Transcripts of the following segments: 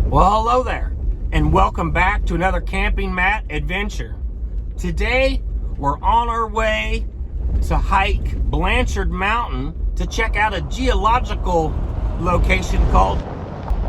Well, hello there, and welcome back to another Camping Mat adventure. Today, we're on our way to hike Blanchard Mountain to check out a geological location called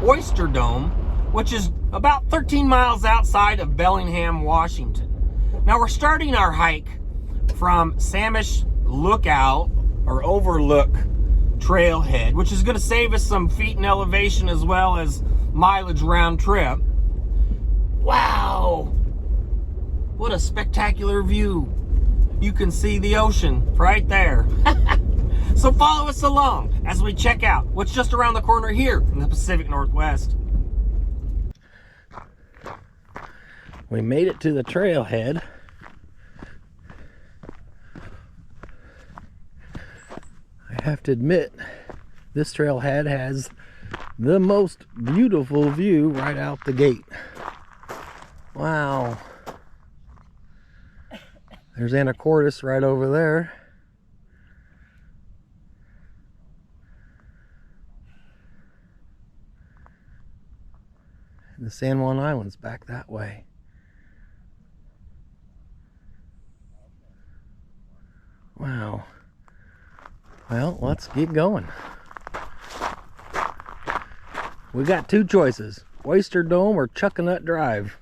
Oyster Dome, which is about 13 miles outside of Bellingham, Washington. Now, we're starting our hike from Samish Lookout, or Overlook Trailhead, which is going to save us some feet in elevation as well as mileage round trip. Wow, what a spectacular view. You can see the ocean right there. So follow us along as we check out what's just around the corner here in the Pacific Northwest. We made it to the trailhead. I have to admit, this trailhead has the most beautiful view right out the gate. Wow. There's Anacortes right over there. And the San Juan Islands back that way. Wow. Well, let's get going. We got two choices, Oyster Dome or Chuckanut Drive.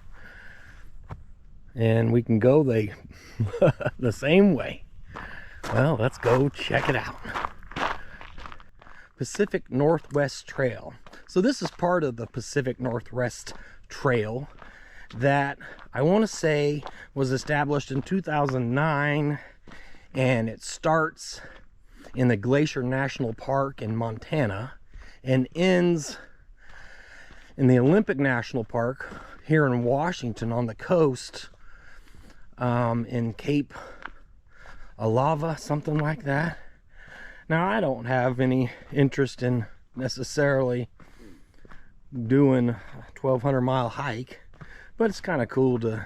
And we can go the same way. Well, let's go check it out. Pacific Northwest Trail. So this is part of the Pacific Northwest Trail that I want to say was established in 2009, and it starts in the Glacier National Park in Montana and ends in the Olympic National Park here in Washington on the coast, in Cape Alava, something like that. Now, I don't have any interest in necessarily doing a 1,200 mile hike, but it's kind of cool to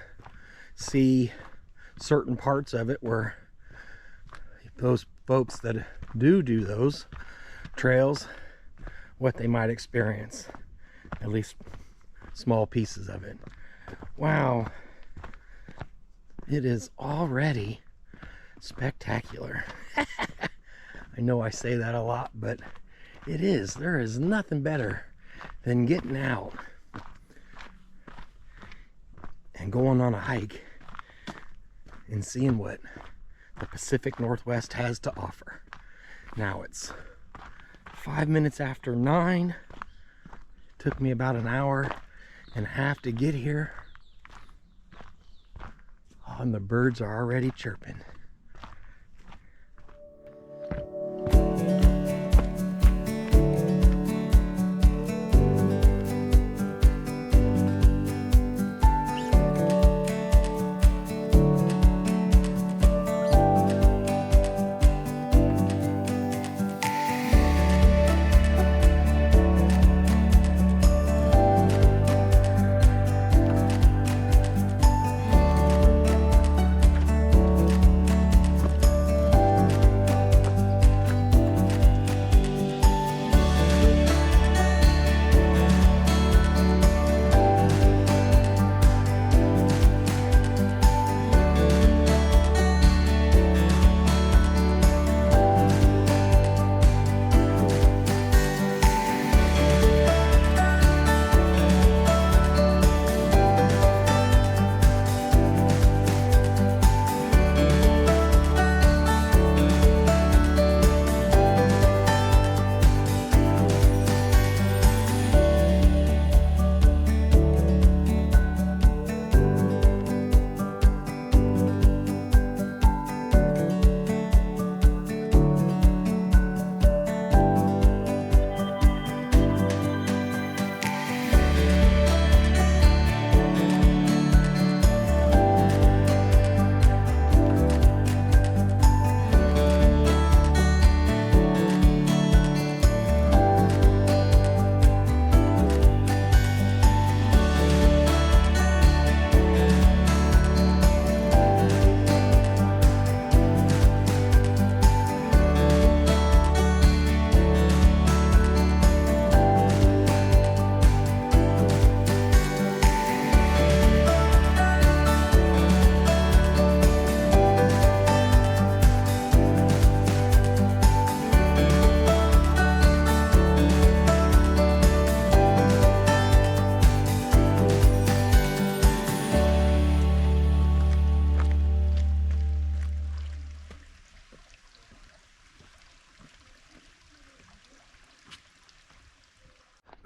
see certain parts of it where those folks that do those trails, what they might experience, at least small pieces of it. Wow, it is already spectacular. I know I say that a lot, but it is. There is nothing better than getting out and going on a hike and seeing what the Pacific Northwest has to offer. Now it's 5 minutes after 9. Took me about an hour and a half to get here. Oh, and the birds are already chirping.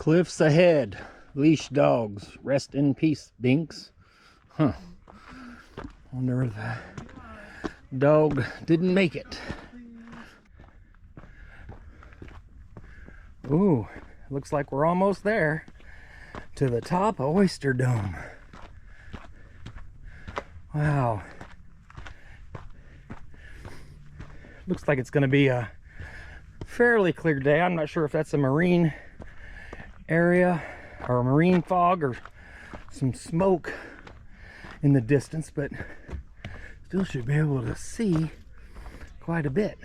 Cliffs ahead. Leash dogs. Rest in peace, Binks. Huh. Wonder if the dog didn't make it. Ooh, looks like we're almost there to the top of Oyster Dome. Wow. Looks like it's going to be a fairly clear day. I'm not sure if that's a marine area or a marine fog or some smoke in the distance, but still should be able to see quite a bit.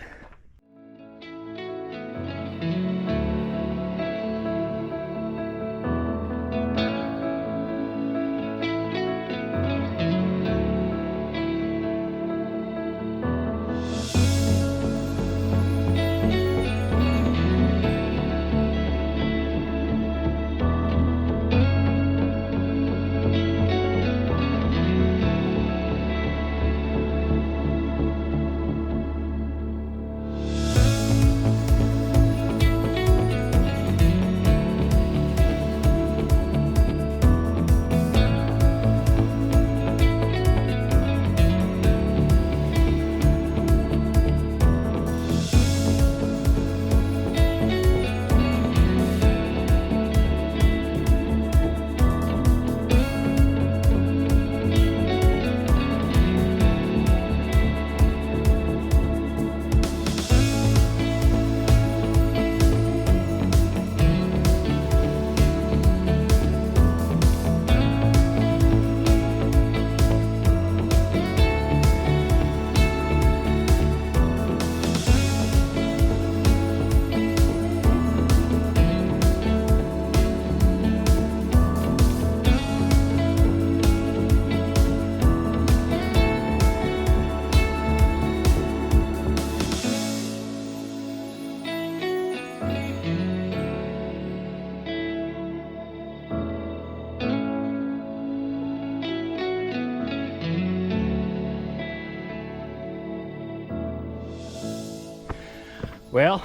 Well,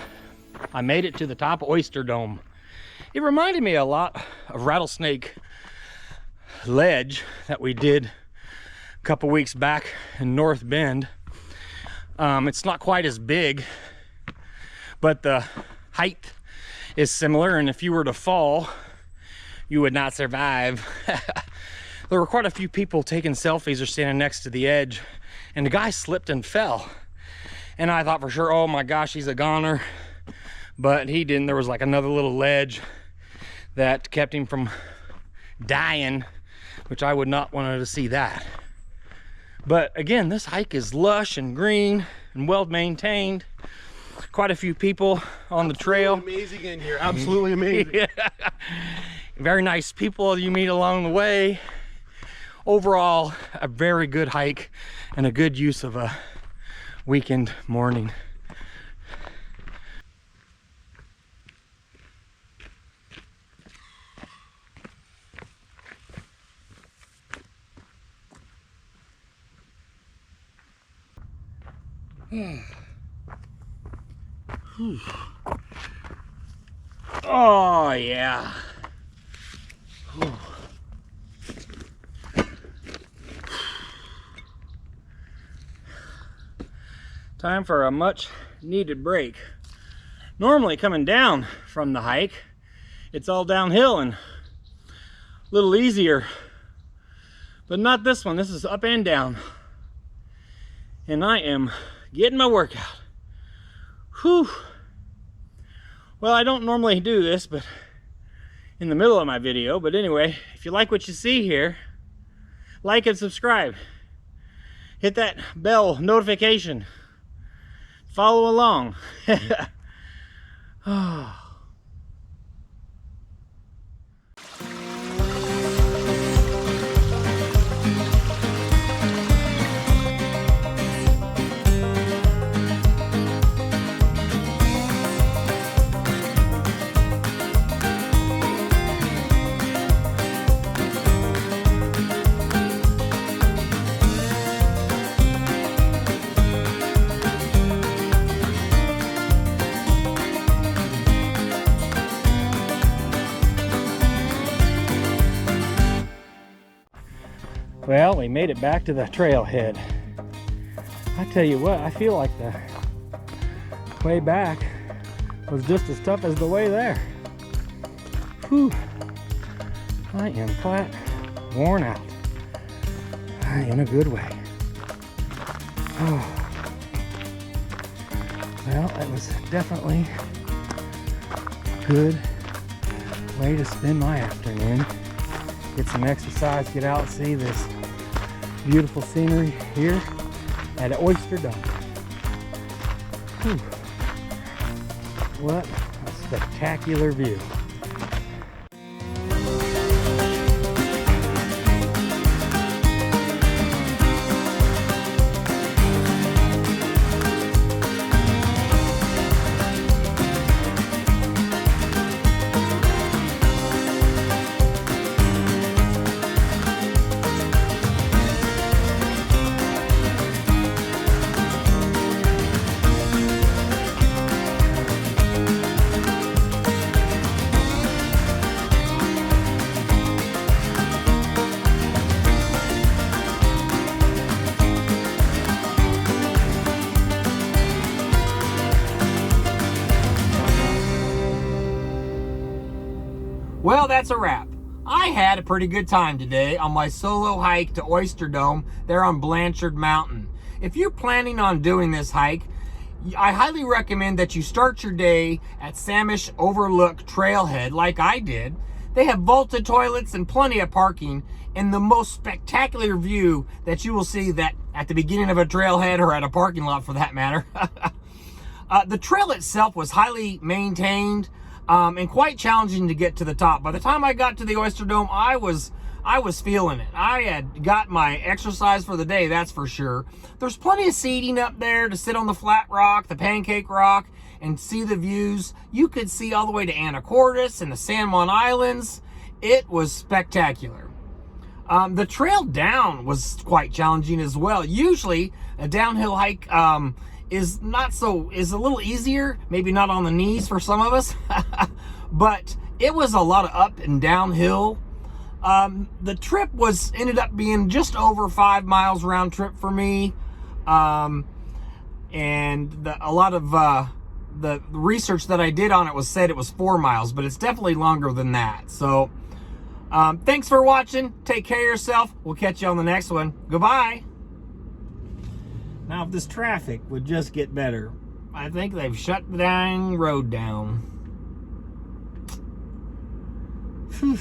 I made it to the top of Oyster Dome. It reminded me a lot of Rattlesnake Ledge that we did a couple weeks back in North Bend. It's not quite as big, but the height is similar, and if you were to fall, you would not survive. There were quite a few people taking selfies or standing next to the edge, and the guy slipped and fell. And I thought for sure, oh my gosh, he's a goner. But he didn't. There was like another little ledge that kept him from dying, which I would not want to see that. But again, this hike is lush and green and well maintained. Quite a few people on the trail. Amazing in here, absolutely amazing. Yeah. Very nice people you meet along the way. Overall, a very good hike and a good use of a weekend morning. Oh yeah. Time for a much needed break. Normally coming down from the hike, it's all downhill and a little easier, but not this one. This is up and down, and I am getting my workout. Whew. Well, I don't normally do this, but in the middle of my video, but anyway, if you like what you see here, like and subscribe. Hit that bell notification. Follow along. Oh. Well, we made it back to the trailhead. I tell you what, I feel like the way back was just as tough as the way there. Whew. I am flat worn out. In a good way. Oh. Well, that was definitely a good way to spend my afternoon. Get some exercise, get out and see this beautiful scenery here at Oyster Dome. Whew. What a spectacular view. Well, that's a wrap. I had a pretty good time today on my solo hike to Oyster Dome there on Blanchard Mountain. If you're planning on doing this hike, I highly recommend that you start your day at Samish Overlook Trailhead like I did. They have vaulted toilets and plenty of parking and the most spectacular view that you will see that at the beginning of a trailhead or at a parking lot for that matter. The trail itself was highly maintained. And quite challenging to get to the top. By the time I got to the Oyster Dome, I was feeling it. I had got my exercise for the day, that's for sure. There's plenty of seating up there to sit on the flat rock, the pancake rock, and see the views. You could see all the way to Anacortes and the San Juan Islands. It was spectacular. The trail down was quite challenging as well. Usually, a downhill hike is a little easier, maybe not on the knees for some of us, but it was a lot of up and downhill. The trip ended up being just over 5 miles round trip for me, and a lot of the research that I did on it said it was 4 miles, but it's definitely longer than that. So thanks for watching. Take care of yourself. We'll catch you on the next one. Goodbye. Now, if this traffic would just get better. I think they've shut the dang road down. Whew.